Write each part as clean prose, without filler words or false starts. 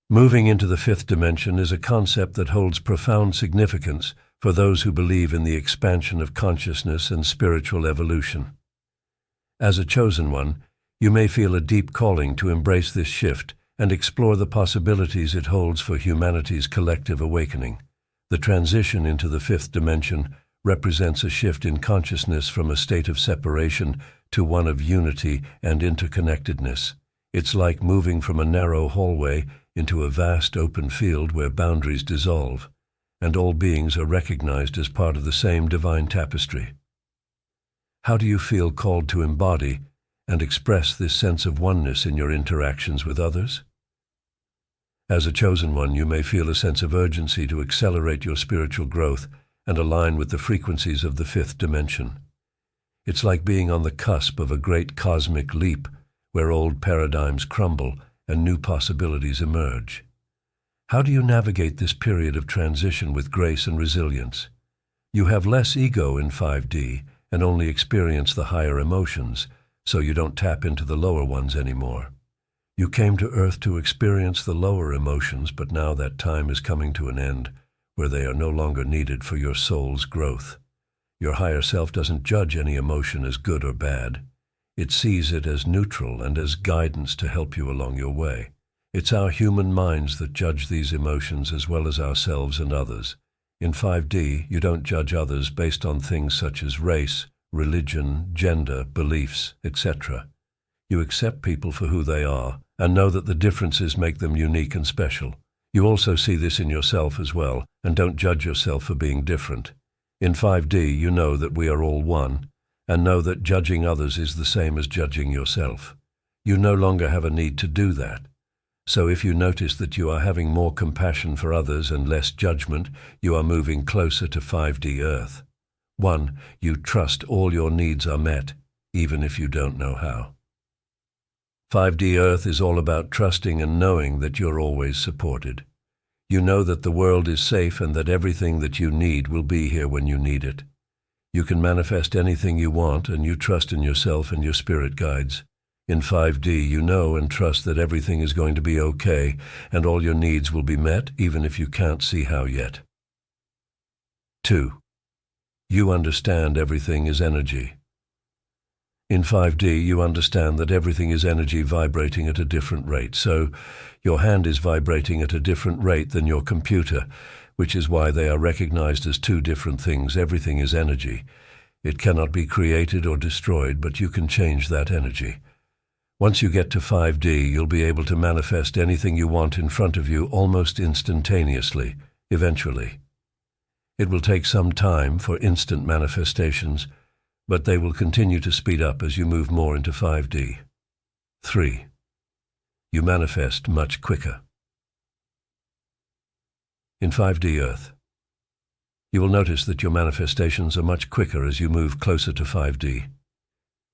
Moving into the fifth dimension is a concept that holds profound significance for those who believe in the expansion of consciousness and spiritual evolution. As a chosen one, you may feel a deep calling to embrace this shift and explore the possibilities it holds for humanity's collective awakening. The transition into the fifth dimension represents a shift in consciousness from a state of separation to one of unity and interconnectedness. It's like moving from a narrow hallway into a vast open field where boundaries dissolve, and all beings are recognized as part of the same divine tapestry. How do you feel called to embody and express this sense of oneness in your interactions with others? As a chosen one, you may feel a sense of urgency to accelerate your spiritual growth and align with the frequencies of the fifth dimension. It's like being on the cusp of a great cosmic leap where old paradigms crumble and new possibilities emerge. How do you navigate this period of transition with grace and resilience? You have less ego in 5D and only experience the higher emotions, so you don't tap into the lower ones anymore. You came to Earth to experience the lower emotions, but now that time is coming to an end, where they are no longer needed for your soul's growth. Your higher self doesn't judge any emotion as good or bad. It sees it as neutral and as guidance to help you along your way. It's our human minds that judge these emotions as well as ourselves and others. In 5D, you don't judge others based on things such as race, religion, gender, beliefs, etc. You accept people for who they are and know that the differences make them unique and special. You also see this in yourself as well and don't judge yourself for being different. In 5D, you know that we are all one, and know that judging others is the same as judging yourself. You no longer have a need to do that. So if you notice that you are having more compassion for others and less judgment, you are moving closer to 5D Earth. 1. You trust all your needs are met, even if you don't know how. 5D Earth is all about trusting and knowing that you're always supported. You know that the world is safe and that everything that you need will be here when you need it. You can manifest anything you want, and you trust in yourself and your spirit guides. In 5D, you know and trust that everything is going to be okay, and all your needs will be met, even if you can't see how yet. 2. You understand everything is energy. In 5D, you understand that everything is energy vibrating at a different rate, so your hand is vibrating at a different rate than your computer, which is why they are recognized as two different things. Everything is energy. It cannot be created or destroyed, but you can change that energy. Once you get to 5D, you'll be able to manifest anything you want in front of you almost instantaneously, eventually. It will take some time for instant manifestations, but they will continue to speed up as you move more into 5D. 3. You manifest much quicker. In 5D Earth, you will notice that your manifestations are much quicker as you move closer to 5D.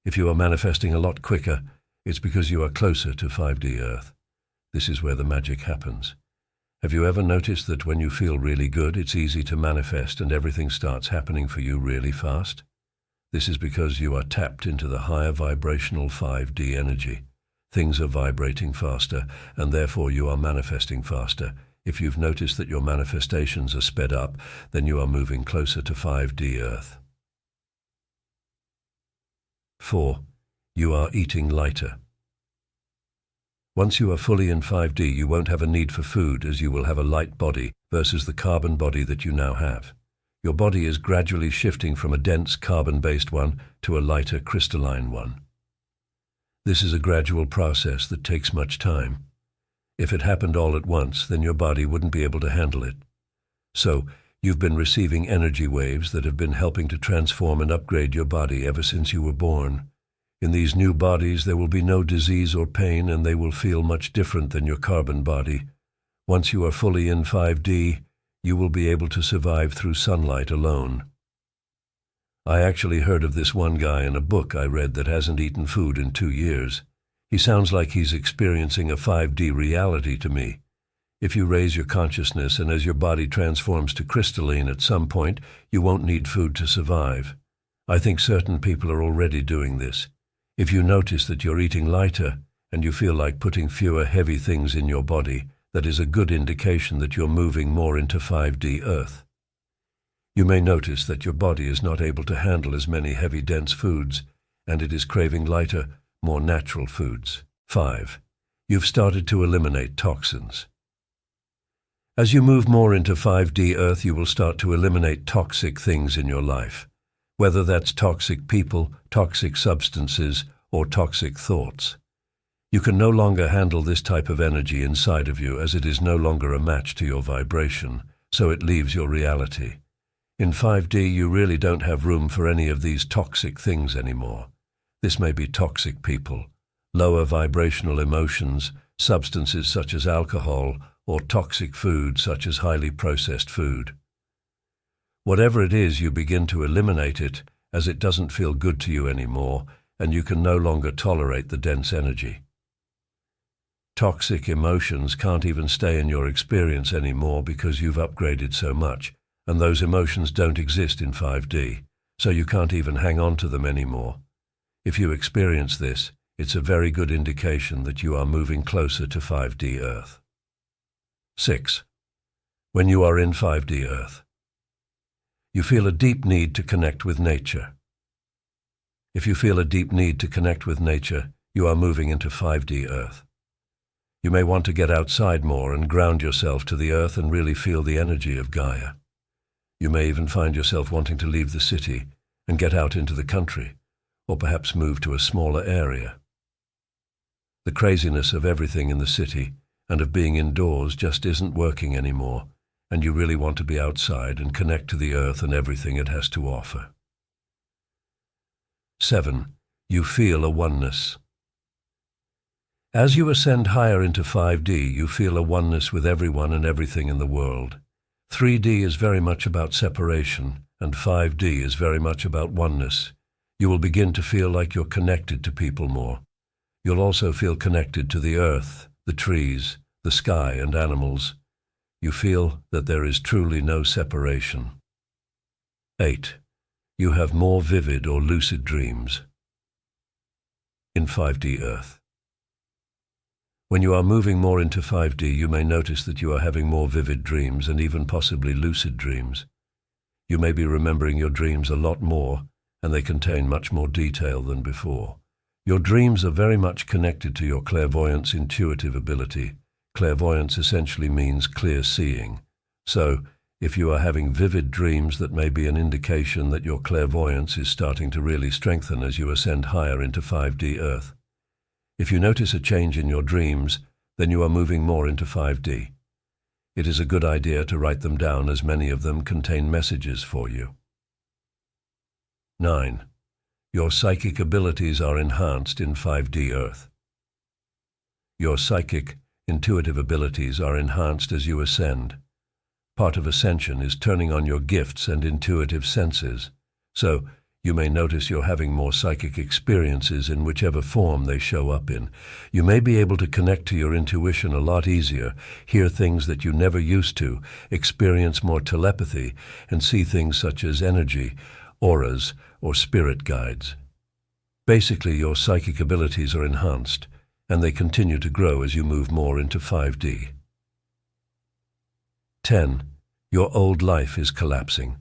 If you are manifesting a lot quicker, it's because you are closer to 5D Earth. This is where the magic happens. Have you ever noticed that when you feel really good, it's easy to manifest and everything starts happening for you really fast? This is because you are tapped into the higher vibrational 5D energy. Things are vibrating faster, and therefore you are manifesting faster. If you've noticed that your manifestations are sped up, then you are moving closer to 5D Earth. 4. You are eating lighter. Once you are fully in 5D, you won't have a need for food, as you will have a light body versus the carbon body that you now have. Your body is gradually shifting from a dense carbon-based one to a lighter crystalline one. This is a gradual process that takes much time. If it happened all at once, then your body wouldn't be able to handle it. So, you've been receiving energy waves that have been helping to transform and upgrade your body ever since you were born. In these new bodies, there will be no disease or pain, and they will feel much different than your carbon body. Once you are fully in 5D, you will be able to survive through sunlight alone. I actually heard of this one guy in a book I read that hasn't eaten food in 2 years. He sounds like he's experiencing a 5D reality to me. If you raise your consciousness and as your body transforms to crystalline at some point, you won't need food to survive. I think certain people are already doing this. If you notice that you're eating lighter and you feel like putting fewer heavy things in your body, that is a good indication that you're moving more into 5D Earth. You may notice that your body is not able to handle as many heavy, dense foods, and it is craving lighter, more natural foods. 5. You've started to eliminate toxins. As you move more into 5D Earth, you will start to eliminate toxic things in your life, whether that's toxic people, toxic substances, or toxic thoughts. You can no longer handle this type of energy inside of you, as it is no longer a match to your vibration, so it leaves your reality. In 5D, you really don't have room for any of these toxic things anymore. This may be toxic people, lower vibrational emotions, substances such as alcohol, or toxic food such as highly processed food. Whatever it is, you begin to eliminate it, as it doesn't feel good to you anymore, and you can no longer tolerate the dense energy. Toxic emotions can't even stay in your experience anymore because you've upgraded so much, and those emotions don't exist in 5D, so you can't even hang on to them anymore. If you experience this, it's a very good indication that you are moving closer to 5D Earth. 6. When you are in 5D Earth, you feel a deep need to connect with nature. If you feel a deep need to connect with nature, you are moving into 5D Earth. You may want to get outside more and ground yourself to the earth and really feel the energy of Gaia. You may even find yourself wanting to leave the city and get out into the country, or perhaps move to a smaller area. The craziness of everything in the city and of being indoors just isn't working anymore, and you really want to be outside and connect to the earth and everything it has to offer. 7. You feel a oneness. As you ascend higher into 5D, you feel a oneness with everyone and everything in the world. 3D is very much about separation, and 5D is very much about oneness. You will begin to feel like you're connected to people more. You'll also feel connected to the earth, the trees, the sky, and animals. You feel that there is truly no separation. 8. You have more vivid or lucid dreams. In 5D Earth. When you are moving more into 5D, you may notice that you are having more vivid dreams and even possibly lucid dreams. You may be remembering your dreams a lot more, and they contain much more detail than before. Your dreams are very much connected to your clairvoyance intuitive ability. Clairvoyance essentially means clear seeing. So, if you are having vivid dreams, that may be an indication that your clairvoyance is starting to really strengthen as you ascend higher into 5D Earth. If you notice a change in your dreams, then you are moving more into 5D. It is a good idea to write them down, as many of them contain messages for you. 9. Your psychic abilities are enhanced in 5D Earth. Your psychic, intuitive abilities are enhanced as you ascend. Part of ascension is turning on your gifts and intuitive senses, so you may notice you're having more psychic experiences in whichever form they show up in. You may be able to connect to your intuition a lot easier, hear things that you never used to, experience more telepathy, and see things such as energy, auras, or spirit guides. Basically, your psychic abilities are enhanced, and they continue to grow as you move more into 5D. 10. Your old life is collapsing.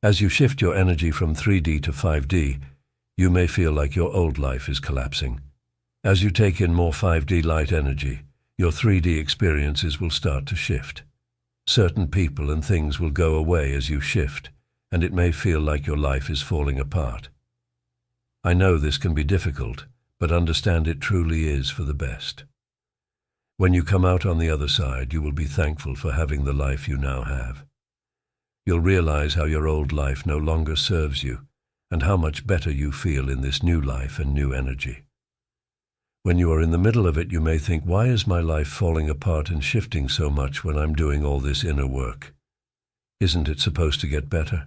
As you shift your energy from 3D to 5D, you may feel like your old life is collapsing. As you take in more 5D light energy, your 3D experiences will start to shift. Certain people and things will go away as you shift, and it may feel like your life is falling apart. I know this can be difficult, but understand it truly is for the best. When you come out on the other side, you will be thankful for having the life you now have. You'll realize how your old life no longer serves you, and how much better you feel in this new life and new energy. When you are in the middle of it, you may think, why is my life falling apart and shifting so much when I'm doing all this inner work? Isn't it supposed to get better?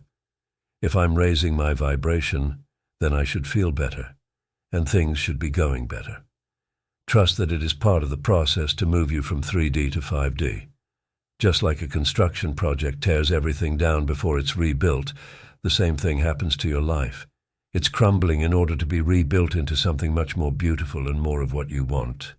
If I'm raising my vibration, then I should feel better, and things should be going better. Trust that it is part of the process to move you from 3D to 5D. Just like a construction project tears everything down before it's rebuilt, the same thing happens to your life. It's crumbling in order to be rebuilt into something much more beautiful and more of what you want.